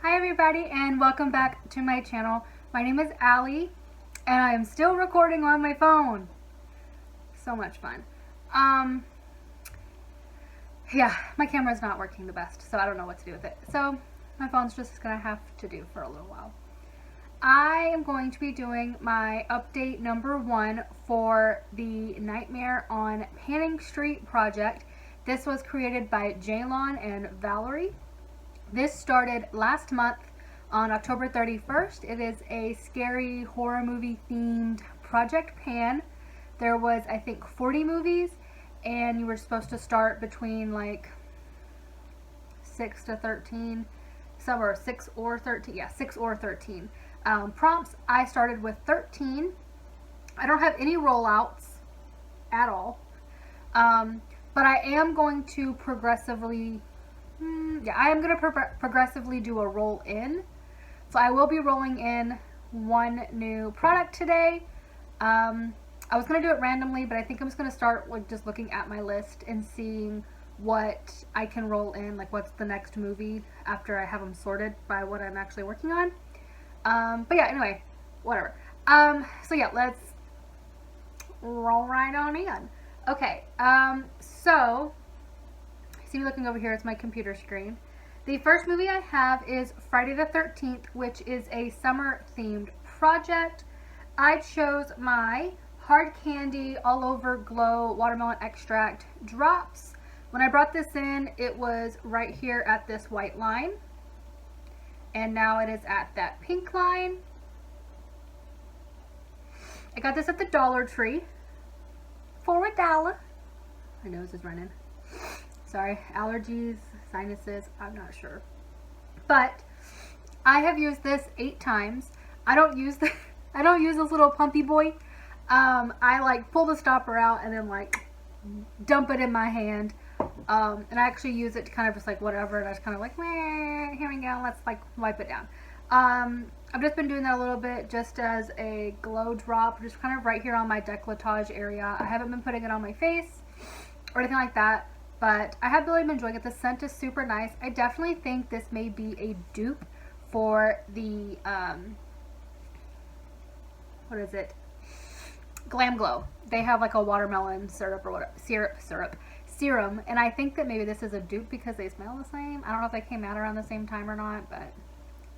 Hi everybody and welcome back to my channel. My name is Allie and I am still recording on my phone. So much fun. Yeah, my camera's not working the best, so I don't know what to do with it. So my phone's just gonna have to do for a little while. I am going to be doing my update number 1 for the Nightmare on Panning Street project. This was created by Ceylon and Valerie. This started last month on October 31st. It is a scary horror movie themed project pan. There was, I think, 40 movies, and you were supposed to start between like 6 to 13. Some are 6 or 13. Yeah, 6 or 13. Prompts, I started with 13. I don't have any rollouts at all. But I am going to progressively progressively do a roll in. So I will be rolling in one new product today. I was going to do it randomly, but I think I'm just going to start like just looking at my list and seeing what I can roll in, like what's the next movie after I have them sorted by what I'm actually working on. But yeah, anyway, whatever. So yeah, let's roll right on in. Okay, so see me looking over here, it's my computer screen. The first movie I have is Friday the 13th, which is a summer themed project. I chose my Hard Candy All Over Glow Watermelon Extract drops. When I brought this in, it was right here at this white line. And now it is at that pink line. I got this at the Dollar Tree for $1. My nose is running. Sorry, allergies, sinuses, I'm not sure. But I have used this 8 times. I don't use this little pumpy boy. I like pull the stopper out and then like dump it in my hand. And I actually use it to kind of just like whatever, and I just kind of like, meh, here we go, let's like wipe it down. I've just been doing that a little bit just as a glow drop, just kind of right here on my décolletage area. I haven't been putting it on my face or anything like that, but I have really been enjoying it. The scent is super nice. I definitely think this may be a dupe for the, what is it? Glam Glow. They have like a watermelon syrup or whatever, serum, and I think that maybe this is a dupe because they smell the same. I don't know if they came out around the same time or not, but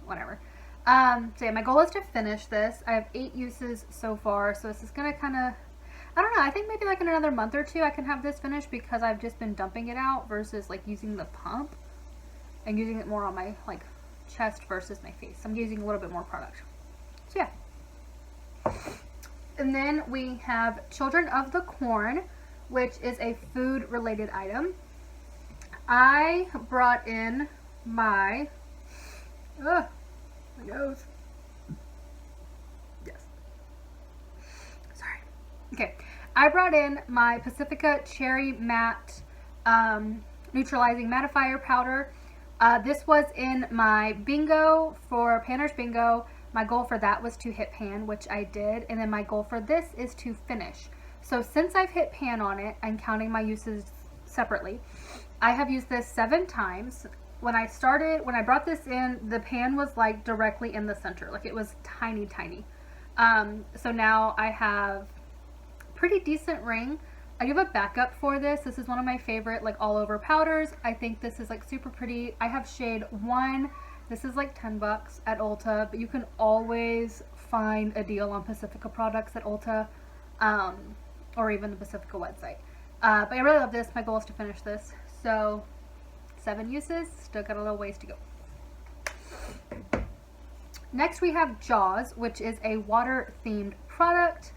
whatever. So yeah, my goal is to finish this. I have 8 uses so far, so this is gonna kind of, I don't know, I think maybe like in another month or 2 I can have this finished because I've just been dumping it out versus like using the pump and using it more on my like chest versus my face. I'm using a little bit more product. So yeah. And then we have Children of the Corn, which is a food related item. I brought in my nose. Yes. Sorry. Okay. I brought in my Pacifica Cherry Matte Neutralizing Mattifier Powder. This was in my bingo for Panner's Bingo. My goal for that was to hit pan, which I did. And then my goal for this is to finish. So since I've hit pan on it, I'm counting my uses separately. I have used this 7 times. When I brought this in, the pan was like directly in the center. Like it was tiny, tiny. So now I have pretty decent ring. I give a backup for this. This is one of my favorite like all over powders. I think this is like super pretty. I have shade 1. This is like $10 at Ulta, but you can always find a deal on Pacifica products at Ulta. Or even the Pacifica website. But I really love this. My goal is to finish this. So 7 uses, still got a little ways to go. Next we have Jaws, which is a water themed product.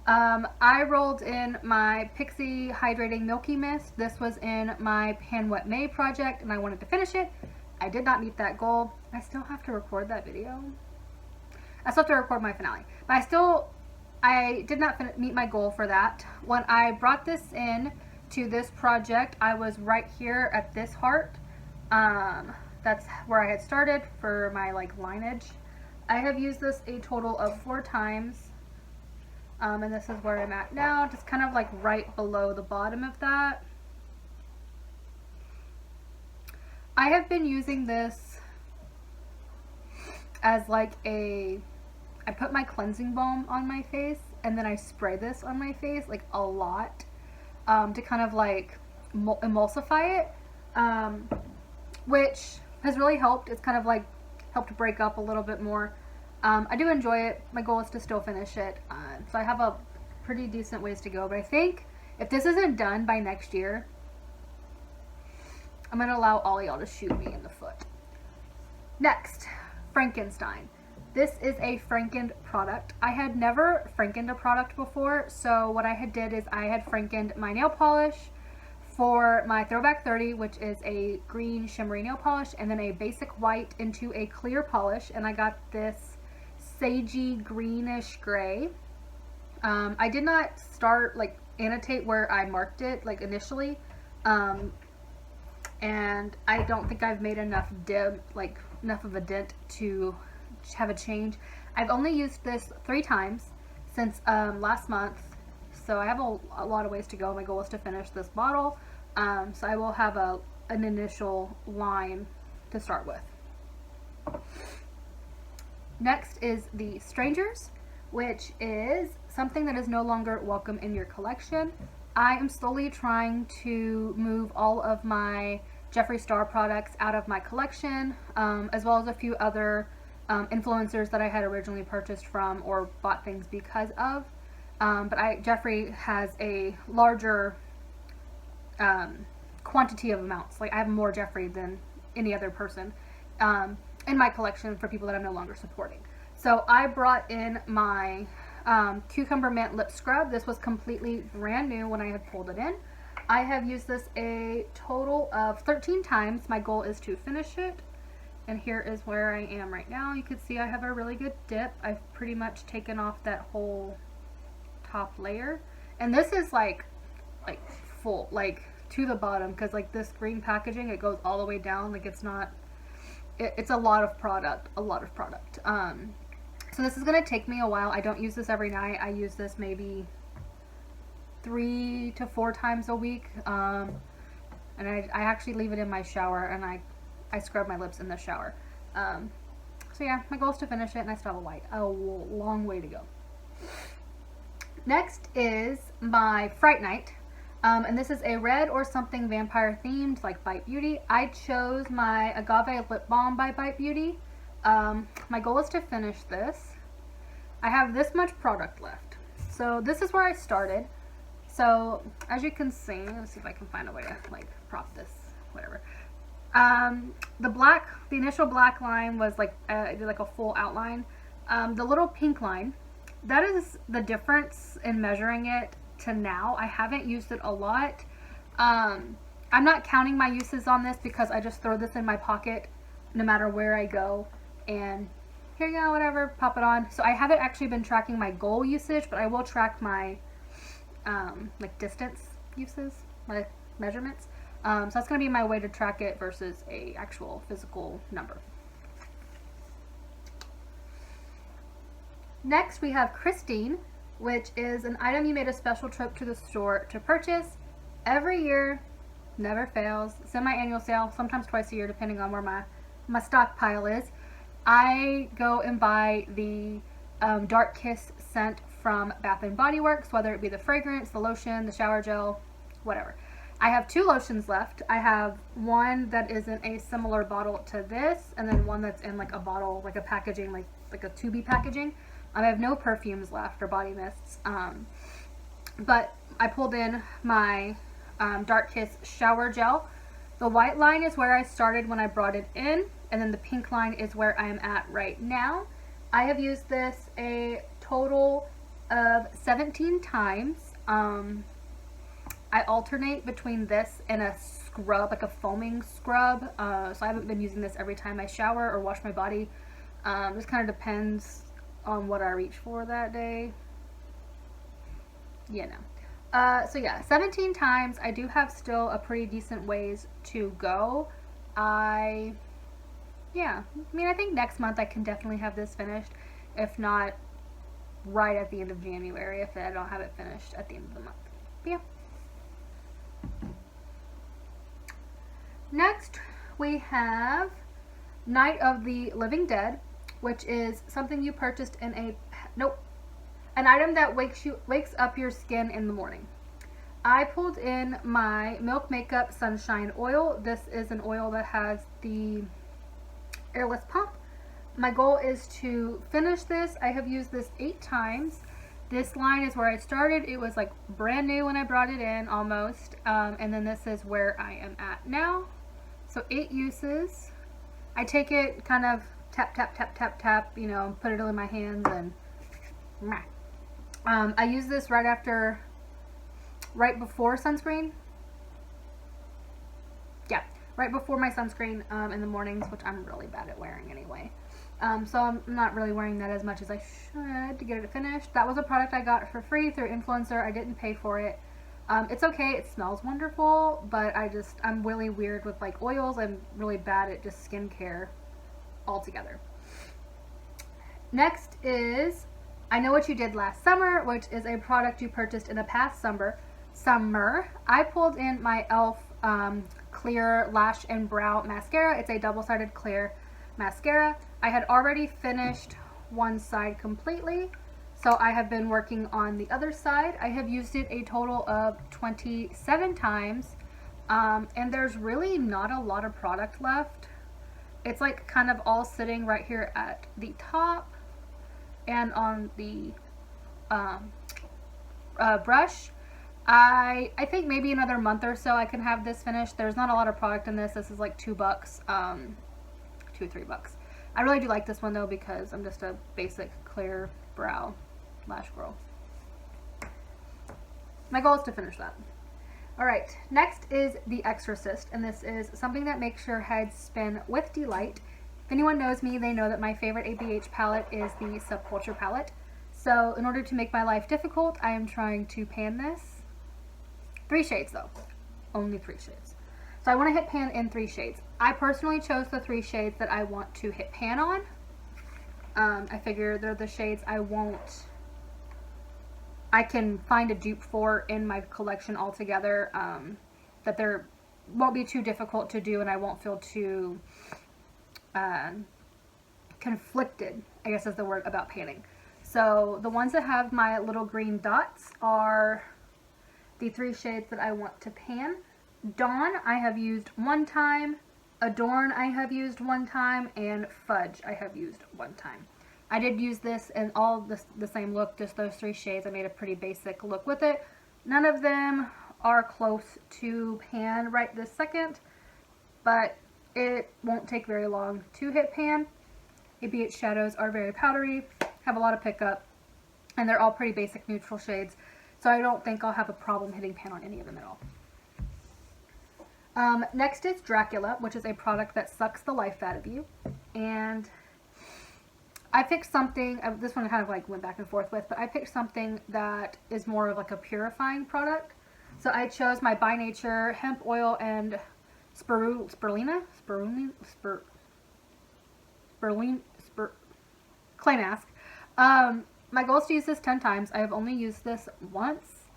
I rolled in my Pixie Hydrating Milky Mist. This was in my Pan Wet May project and I wanted to finish it. I did not meet that goal. I still have to record that video. I still have to record my finale. But I did not meet my goal for that. When I brought this in to this project, I was right here at this heart. That's where I had started for my like lineage. I have used this a total of 4 times. And this is where I'm at now, just kind of like right below the bottom of that. I have been using this as like I put my cleansing balm on my face and then I spray this on my face like a lot to kind of like emulsify it, which has really helped. It's kind of like helped break up a little bit more. I do enjoy it. My goal is to still finish it. So I have a pretty decent ways to go. But I think if this isn't done by next year, I'm going to allow all y'all to shoot me in the foot. Next, Frankenstein. This is a Frankened product. I had never Frankened a product before. So what I had did is I had Frankened my nail polish for my Throwback 30, which is a green shimmery nail polish, and then a basic white into a clear polish. And I got this sagey greenish gray. I did not start like annotate where I marked it like initially, and I don't think I've made enough of a dent to have a change. I've only used this 3 times since last month, so I have a lot of ways to go. My goal is to finish this bottle, so I will have an initial line to start with. Next is the Strangers, which is something that is no longer welcome in your collection. I am slowly trying to move all of my Jeffree Star products out of my collection, as well as a few other influencers that I had originally purchased from or bought things because of. But Jeffree has a larger quantity of amounts. Like I have more Jeffree than any other person in my collection for people that I'm no longer supporting. So I brought in my Cucumber Mint Lip Scrub. This was completely brand new when I had pulled it in. I have used this a total of 13 times. My goal is to finish it. And here is where I am right now. You can see I have a really good dip. I've pretty much taken off that whole top layer. And this is like full, like to the bottom, because like this green packaging, it goes all the way down. Like it's not, it's a lot of product, so this is going to take me a while. I don't use this every night. I use this maybe 3 to 4 times a week. And I actually leave it in my shower, and I scrub my lips in the shower. So yeah, my goal is to finish it, and I still have a long way to go. Next is my Fright Night. And this is a red or something vampire themed, like Bite Beauty. I chose my Agave Lip Balm by Bite Beauty. My goal is to finish this. I have this much product left. So this is where I started. So as you can see, let's see if I can find a way to like prop this, whatever. The initial black line was like, I did like a full outline. The little pink line, that is the difference in measuring it to now. I haven't used it a lot. I'm not counting my uses on this because I just throw this in my pocket no matter where I go, and here you go, whatever, pop it on. So I haven't actually been tracking my goal usage, but I will track my like distance uses, my measurements. So that's going to be my way to track it versus a actual physical number. Next we have Christine, which is an item you made a special trip to the store to purchase. Every year, never fails, semi-annual sale, sometimes twice a year depending on where my stockpile is. I go and buy the Dark Kiss scent from Bath & Body Works, whether it be the fragrance, the lotion, the shower gel, whatever. I have 2 lotions left. I have one that is in a similar bottle to this, and then one that's in like a bottle, like a packaging, like a tubey packaging. I have no perfumes left or body mists, but I pulled in my Dark Kiss shower gel. The white line is where I started when I brought it in, and then the pink line is where I am at right now. I have used this a total of 17 times. I alternate between this and a scrub, like a foaming scrub, so I haven't been using this every time I shower or wash my body. This kind of depends on what I reach for that day. You know. So yeah, 17 times. I do have still a pretty decent ways to go. I think next month I can definitely have this finished, if not right at the end of January, if I don't have it finished at the end of the month. But yeah. Next we have Night of the Living Dead, which is something you purchased in a, nope, an item that wakes up your skin in the morning. I pulled in my Milk Makeup Sunshine Oil. This is an oil that has the airless pump. My goal is to finish this. I have used this 8 times. This line is where I started. It was like brand new when I brought it in, almost. And then this is where I am at now. So 8 uses. I take it kind of tap, tap, tap, tap, tap, you know, put it in my hands and I use this right before sunscreen. Yeah, right before my sunscreen in the mornings, which I'm really bad at wearing anyway. So I'm not really wearing that as much as I should to get it finished. That was a product I got for free through Influencer. I didn't pay for it. It's okay. It smells wonderful, but I'm really weird with like oils. I'm really bad at just skincare altogether. Next is I Know What You Did Last Summer, which is a product you purchased in a past summer. I pulled in my e.l.f. Clear Lash and Brow Mascara. It's a double-sided clear mascara. I had already finished one side completely, so I have been working on the other side. I have used it a total of 27 times, and there's really not a lot of product left. It's like kind of all sitting right here at the top and on the brush. I think maybe another month or so I can have this finished. There's not a lot of product in this. This is like $2, $2 or $3. I really do like this one though because I'm just a basic clear brow lash girl. My goal is to finish that. Alright, next is the Exorcist, and this is something that makes your head spin with delight. If anyone knows me, they know that my favorite ABH palette is the Subculture palette. So in order to make my life difficult, I am trying to pan this. 3 shades though. Only 3 shades. So I want to hit pan in 3 shades. I personally chose the 3 shades that I want to hit pan on. I figure they're the shades I can find a dupe for in my collection altogether. That they won't be too difficult to do and I won't feel too conflicted, I guess is the word, about panning. So the ones that have my little green dots are the 3 shades that I want to pan. Dawn I have used 1 time, Adorn I have used 1 time, and Fudge I have used 1 time. I did use this in all the same look, just those 3 shades. I made a pretty basic look with it. None of them are close to pan right this second, but it won't take very long to hit pan. ABH shadows are very powdery, have a lot of pickup, and they're all pretty basic neutral shades, so I don't think I'll have a problem hitting pan on any of them at all. Next is Dracula, which is a product that sucks the life out of you, and I picked something, this one I kind of like went back and forth with, but I picked something that is more of like a purifying product. So I chose my By Nature hemp oil and clay mask. My goal is to use this 10 times. I have only used this once,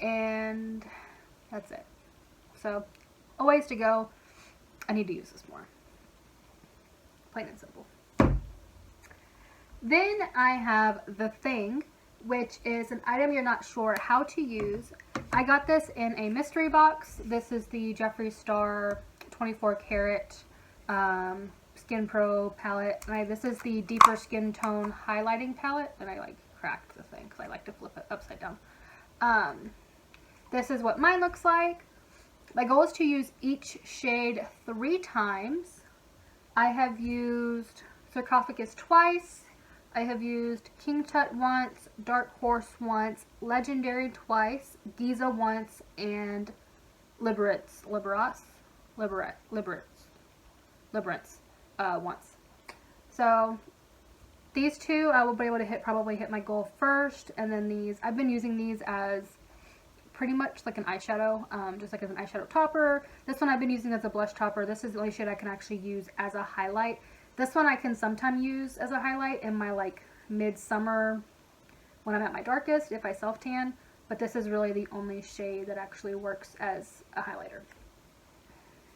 and that's it. So, a ways to go. I need to use this more. Plain and simple. Then I have The Thing, which is an item you're not sure how to use. I got this in a mystery box. This is the Jeffree Star 24 karat Skin Pro palette. And this is the deeper skin tone highlighting palette. And I like cracked the thing because I like to flip it upside down. This is what mine looks like. My goal is to use each shade 3 times. I have used Sarcophagus twice. I have used King Tut once, Dark Horse once, Legendary twice, Giza once, and Liberance once. So these 2 I will be able to probably hit my goal first, and then these, I've been using these as pretty much like an eyeshadow, just like as an eyeshadow topper. This one I've been using as a blush topper. This is the only shade I can actually use as a highlight. This one I can sometimes use as a highlight in my like midsummer when I'm at my darkest if I self tan, but this is really the only shade that actually works as a highlighter.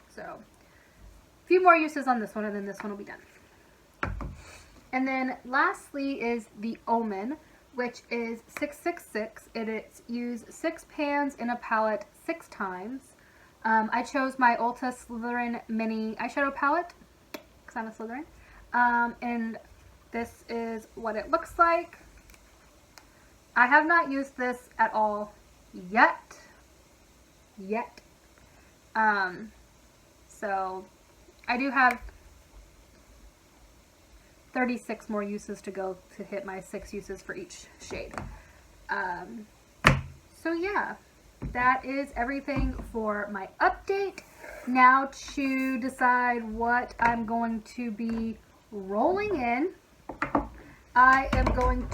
So a few more uses on this one and then this one will be done. And then lastly is the Omen, which is 666. It's use 6 pans in a palette 6 times. I chose my Ulta Slytherin Mini Eyeshadow Palette, because I'm a Slytherin. And this is what it looks like. I have not used this at all yet. So I do have 36 more uses to go to hit my 6 uses for each shade. So yeah, that is everything for my update. Now to decide what I'm going to be rolling in, I am going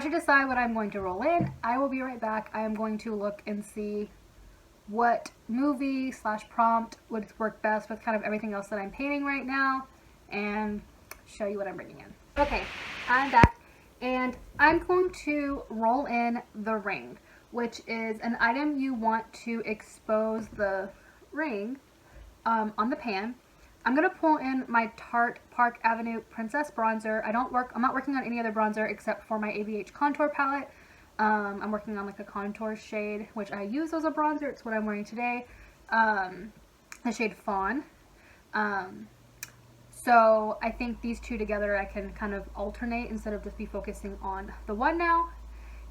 to decide what I'm going to roll in, I will be right back. I am going to look and see what movie / prompt would work best with kind of everything else that I'm painting right now, and show you what I'm bringing in. Okay, I'm back, and I'm going to roll in the ring, which is an item you want to expose the ring on the pan. I'm going to pull in my Tarte Park Avenue Princess Bronzer. I'm not working on any other bronzer except for my ABH Contour Palette. I'm working on like a contour shade, which I use as a bronzer. It's what I'm wearing today. The shade Fawn. So I think these two together I can kind of alternate instead of just be focusing on the one now.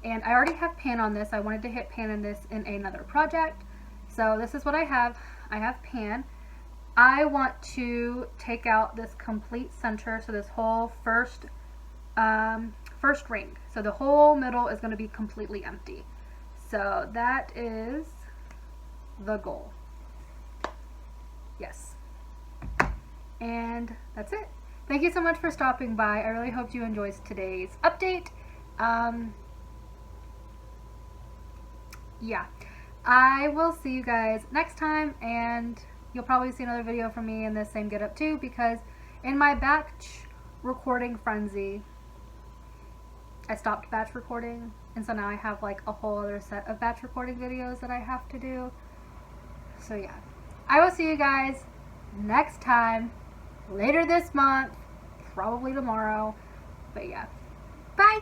And I already have pan on this. I wanted to hit pan in this in another project. So this is what I have. I have pan. I want to take out this complete center, so this whole first ring. So the whole middle is going to be completely empty. So that is the goal. Yes. And that's it. Thank you so much for stopping by. I really hope you enjoyed today's update. Yeah. I will see you guys next time, and you'll probably see another video from me in this same getup too, because in my batch recording frenzy, I stopped batch recording, and so now I have like a whole other set of batch recording videos that I have to do. So yeah, I will see you guys next time, later this month, probably tomorrow, but yeah, bye!